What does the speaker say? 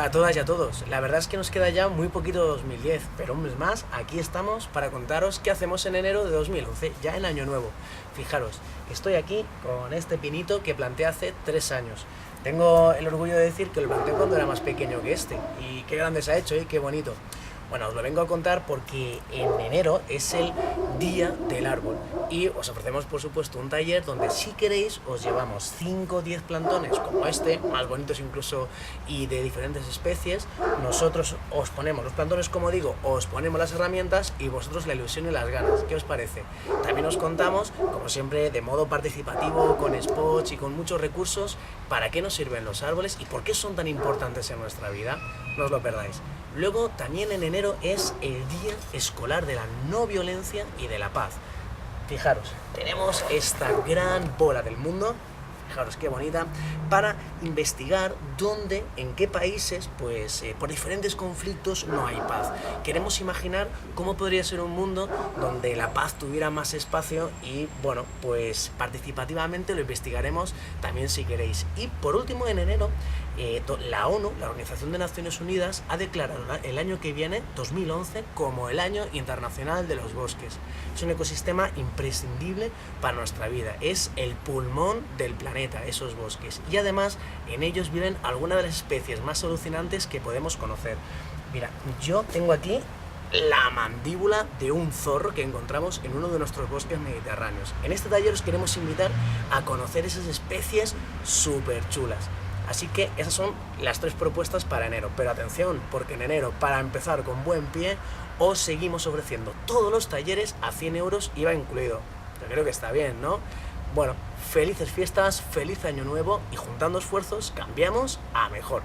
Hola a todas y a todos. La verdad es que nos queda ya muy poquito 2010, pero un mes más aquí estamos para contaros qué hacemos en enero de 2011, ya en año nuevo. Fijaros, estoy aquí con este pinito que planté hace 3 años. Tengo el orgullo de decir que lo planté cuando era más pequeño que este. Y qué grande se ha hecho, qué bonito. Bueno, os lo vengo a contar porque en enero es el Día del Árbol y os ofrecemos por supuesto un taller donde si queréis os llevamos 5 o 10 plantones como este, más bonitos incluso y de diferentes especies. Nosotros os ponemos los plantones, como digo, os ponemos las herramientas y vosotros la ilusión y las ganas. ¿Qué os parece? También os contamos, como siempre, de modo participativo, con spots y con muchos recursos, para qué nos sirven los árboles y por qué son tan importantes en nuestra vida. No os lo perdáis. Luego, también en enero es el Día Escolar de la No Violencia y de la Paz. Fijaros, tenemos esta gran bola del mundo, fijaros qué bonita, para investigar dónde, en qué países, pues por diferentes conflictos no hay paz. Queremos imaginar cómo podría ser un mundo donde la paz tuviera más espacio y, bueno, pues participativamente lo investigaremos también si queréis. Y por último, en enero, la ONU, la Organización de Naciones Unidas, ha declarado el año que viene, 2011, como el Año Internacional de los Bosques. Es un ecosistema imprescindible para nuestra vida, es el pulmón del planeta, esos bosques. Y además, en ellos viven algunas de las especies más alucinantes que podemos conocer. Mira, yo tengo aquí la mandíbula de un zorro que encontramos en uno de nuestros bosques mediterráneos. En este taller os queremos invitar a conocer esas especies súper chulas. Así que esas son las 3 propuestas para enero. Pero atención, porque en enero, para empezar con buen pie, os seguimos ofreciendo todos los talleres a 100 euros IVA incluido. Yo creo que está bien, ¿no? Bueno, felices fiestas, feliz año nuevo y juntando esfuerzos cambiamos a mejor.